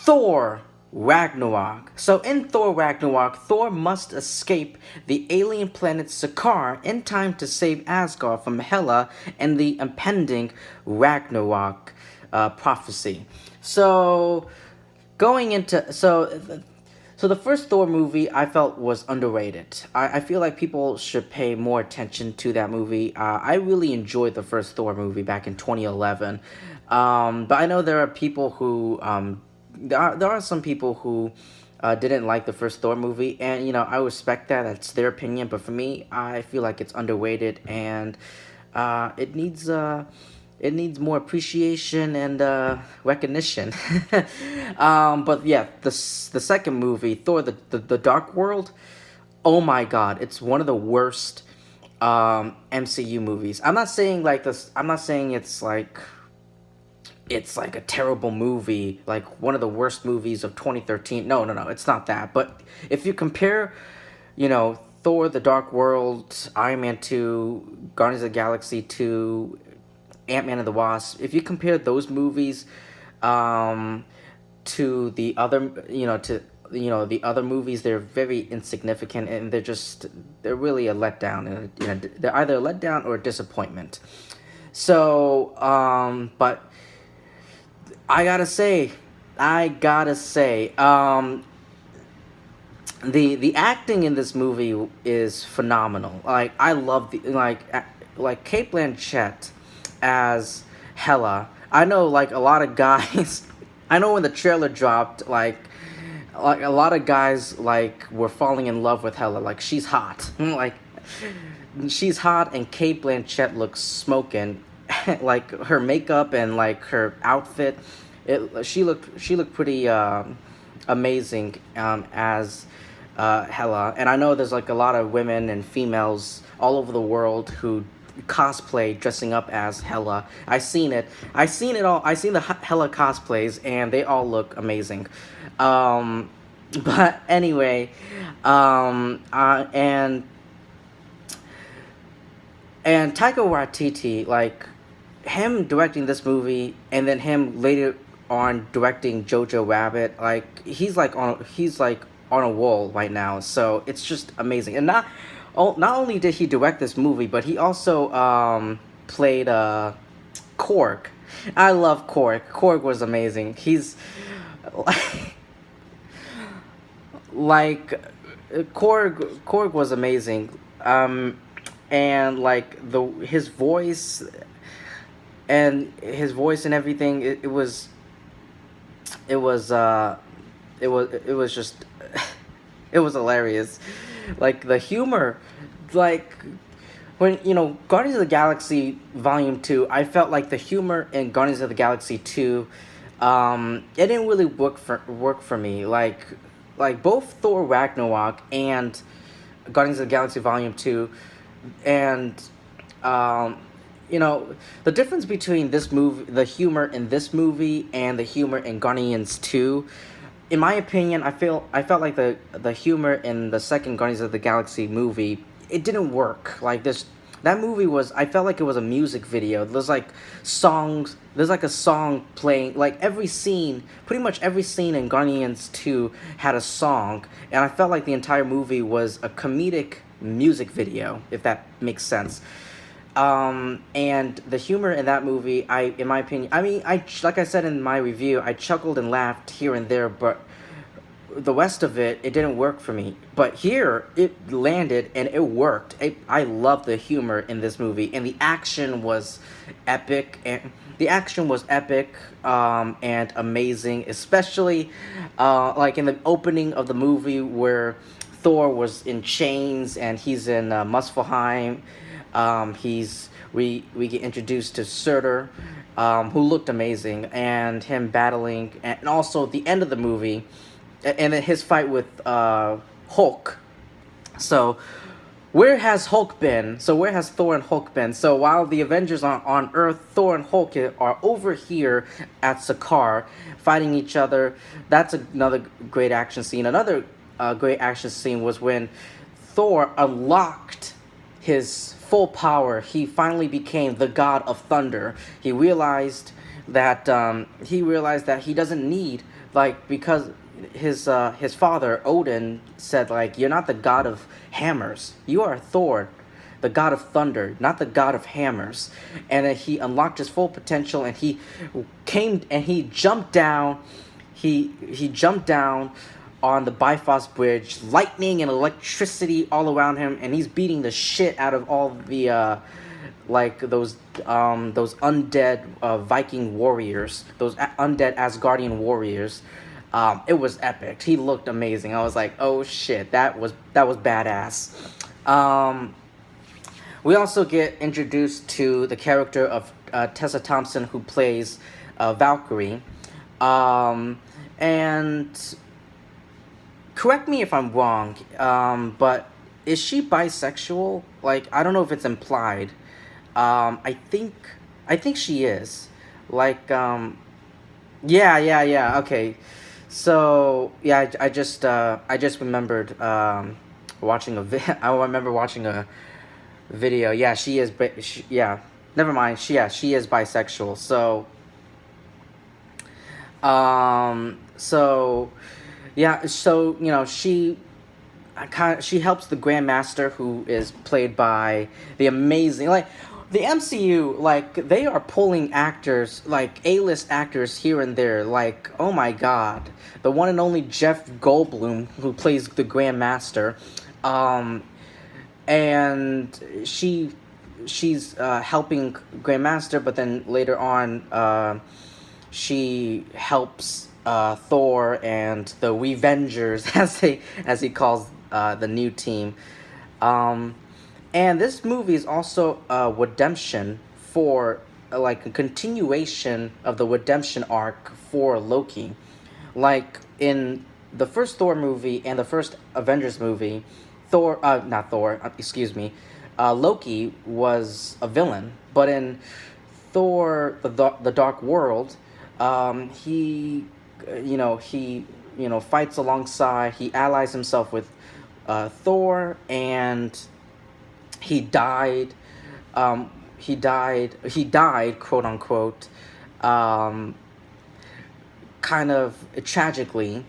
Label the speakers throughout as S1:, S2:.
S1: Thor Ragnarok. So in Thor Ragnarok, Thor must escape the alien planet Sakaar in time to save Asgard from Hela and the impending Ragnarok prophecy. So going into so the first Thor movie I felt was underrated. I feel like people should pay more attention to that movie. I really enjoyed the first Thor movie back in 2011. But I know there are people who there are some people who didn't like the first Thor movie, and I respect that. That's their opinion. But for me, I feel like it's underrated, and it needs more appreciation and recognition. But yeah, the second movie, Thor: the Dark World. Oh my God, it's one of the worst MCU movies. I'm not saying like this. I'm not saying it's like a terrible movie, like one of the worst movies of 2013. No, it's not that. But if you compare, Thor: The Dark World, Iron Man 2, Guardians of the Galaxy 2, Ant-Man and the Wasp, if you compare those movies to the other, the other movies, they're very insignificant, and they're really a letdown, and they're either a letdown or a disappointment. So, but I gotta say, the acting in this movie is phenomenal. Like I love like Cate Blanchett as Hela. I know like a lot of guys. I know when the trailer dropped, like a lot of guys like were falling in love with Hela. Like she's hot. Like she's hot, and Cate Blanchett looks smoking. Like her makeup and like her outfit, she looked pretty amazing as Hela. And I know there's like a lot of women and females all over the world who cosplay dressing up as Hela. I seen it all. I seen the Hela cosplays, and they all look amazing. But anyway, and Taika Waititi, like him directing this movie, and then him later on directing Jojo Rabbit, like he's like on a roll right now. So it's just amazing. And not only did he direct this movie, but he also played Korg. I love Korg. Korg was amazing. He's like Korg was amazing. And like his voice and everything, it was just it was hilarious. Like the humor, like when Guardians of the Galaxy Volume 2, I felt like the humor in Guardians of the Galaxy 2, it didn't really work for me. Like both Thor Ragnarok and Guardians of the Galaxy Volume 2, and the difference between this movie, the humor in this movie and the humor in Guardians 2, in my opinion, I felt like the humor in the second Guardians of the Galaxy movie, it didn't work. Like that movie I felt like it was a music video. There's like a song playing, like pretty much every scene in Guardians 2 had a song, and I felt like the entire movie was a comedic music video, if that makes sense. And the humor in that movie, in my opinion, like I said in my review, I chuckled and laughed here and there, but the rest of it didn't work for me. But here, it landed and it worked. I love the humor in this movie, and the action was epic, and amazing, especially like in the opening of the movie where Thor was in chains and he's in Muspelheim. We get introduced to Surtur, who looked amazing, and him battling, and also the end of the movie, and then his fight with Hulk. So where has Hulk been? So where has Thor and Hulk been? So while the Avengers are on Earth, Thor and Hulk are over here at Sakaar fighting each other. That's another great action scene. Another great action scene was when Thor unlocked his full power. He finally became the god of thunder. He realized that he doesn't need like because his father Odin said like you're not the god of hammers, you are Thor, the god of thunder, not the god of hammers. And then he unlocked his full potential, and he jumped down. He jumped down on the Bifrost Bridge, lightning and electricity all around him, and he's beating the shit out of all the like those undead Viking warriors, those undead Asgardian warriors. It was epic. He looked amazing. I was like, oh shit, that was badass. We also get introduced to the character of Tessa Thompson, who plays Valkyrie. And correct me if I'm wrong, but is she bisexual? Like, I don't know if it's implied. I think she is. Like, yeah. Okay, so yeah, I just remembered watching I remember watching a video. Yeah, she is. Yeah, never mind. She is bisexual. So yeah, so she helps the Grandmaster, who is played by the amazing, like, the MCU, like, they are pulling actors, like A-list actors here and there, like, oh my god, the one and only Jeff Goldblum, who plays the Grandmaster. And she's helping Grandmaster, but then later on she helps Thor and the Revengers, as he calls the new team. And this movie is also a redemption for like a continuation of the redemption arc for Loki. Like in the first Thor movie and the first Avengers movie, Loki was a villain, but in Thor: The Dark World, he fights alongside. He allies himself with Thor, and he died. He died, quote unquote, kind of tragically.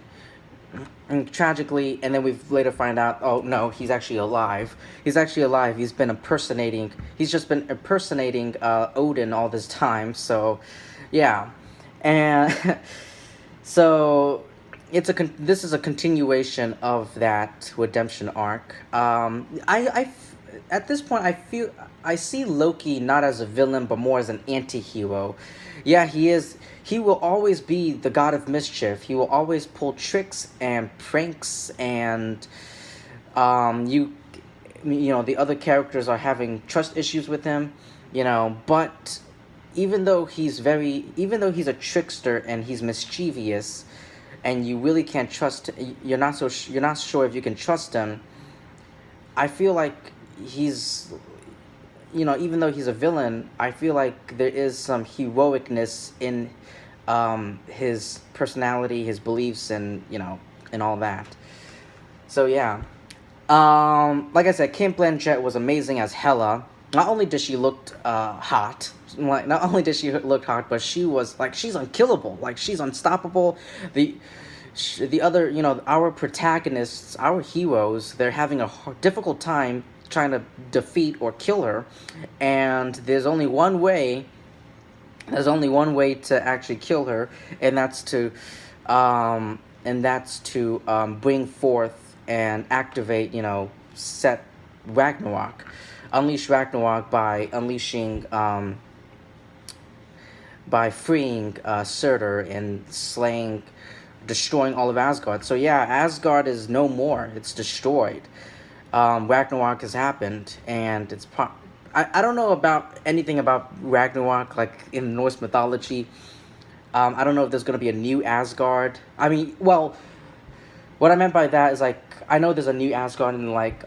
S1: And then we later find out, oh no, he's actually alive. He's actually alive. He's just been impersonating Odin all this time. So, yeah, and so this is a continuation of that redemption arc. At this point, I see Loki not as a villain, but more as an anti-hero. Yeah, he is. He will always be the god of mischief. He will always pull tricks and pranks, and the other characters are having trust issues with him, but even though he's a trickster and he's mischievous, and you really can't trust, you're not sure if you can trust him. I feel like he's, even though he's a villain, I feel like there is some heroicness in his personality, his beliefs, and and all that. So yeah, like I said, Kim Blanchett was amazing as Hela. Not only did she look hot, but she's unkillable. Like, she's unstoppable. The other, our protagonists, our heroes, they're having a difficult time trying to defeat or kill her, and there's only one way to actually kill her, and that's to bring forth and activate, set Ragnarok, unleash Ragnarok by freeing Surtur and destroying all of Asgard. So yeah, Asgard is no more. It's destroyed. Ragnarok has happened, and I don't know about anything about Ragnarok, like in Norse mythology. I don't know if there's going to be a new Asgard. I mean, well, what I meant by that is, like, I know there's a new Asgard in, like,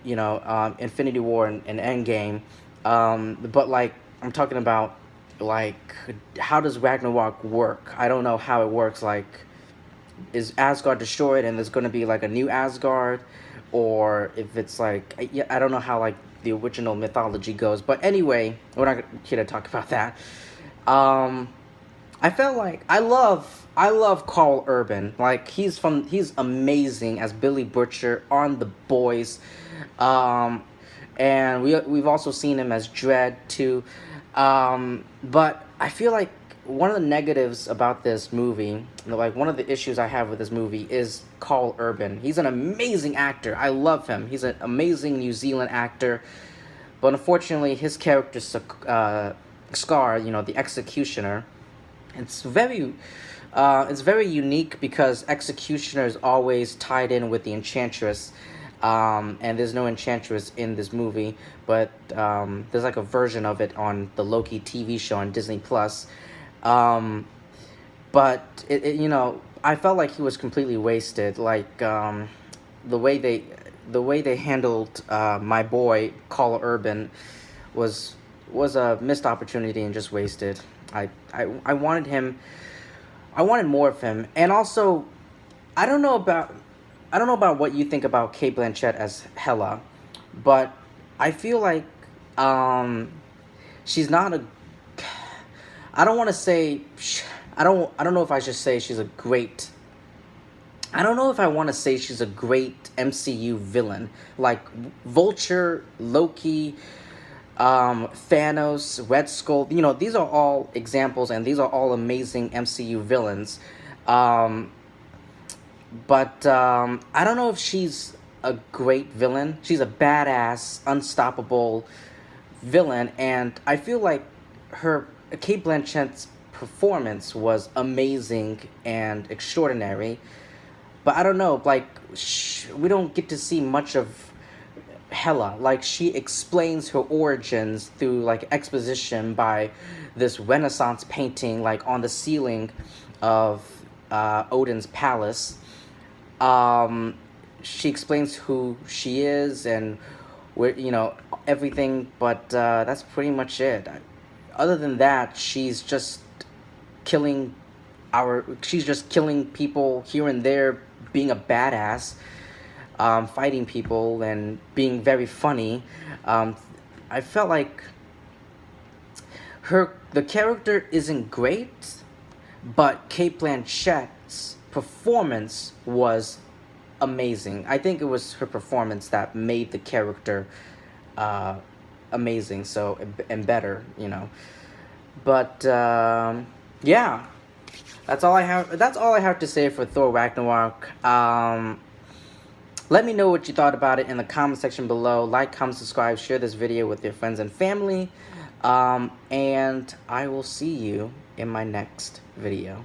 S1: Infinity War and Endgame. But, like, I'm talking about, like, how does Ragnarok work? I don't know how it works. Like, is Asgard destroyed and there's going to be, like, a new Asgard? Or if it's, like, I don't know how, like, the original mythology goes. But anyway, we're not here to talk about that. I felt like I love Carl Urban. Like he's amazing as Billy Butcher on The Boys, um, and we've also seen him as Dredd too. But I feel like one of the negatives about this movie, like one of the issues I have with this movie, is Carl Urban. He's an amazing actor. I love him. He's an amazing New Zealand actor, but unfortunately, his character, Scar, the executioner, it's very unique because Executioner is always tied in with the Enchantress, and there's no Enchantress in this movie, but there's like a version of it on the Loki TV show on Disney Plus. But I felt like he was completely wasted. Like the way they handled my boy Carl Urban was a missed opportunity and just wasted. I wanted him. I wanted more of him, and also, I don't know about what you think about Kate Blanchett as Hela, but I feel like she's not a. I don't want to say. I don't know if I should say she's a great. I don't know if I want to say she's a great MCU villain like Vulture, Loki, Thanos, Red Skull. These are all examples, and these are all amazing MCU villains. But I don't know if she's a great villain. She's a badass, unstoppable villain, and I feel like Kate Blanchett's performance was amazing and extraordinary. But I don't know, like we don't get to see much of Hela. Like she explains her origins through like exposition by this Renaissance painting, like on the ceiling of Odin's palace. She explains who she is and where everything, but that's pretty much it. Other than that, she's just killing people here and there, being a badass, fighting people and being very funny. I felt like the character isn't great, but Kate Blanchett's performance was amazing. I think it was her performance that made the character amazing, and better. But yeah, that's all I have to say for Thor Ragnarok. Let me know what you thought about it in the comment section below. Like, comment, subscribe, share this video with your friends and family. And I will see you in my next video.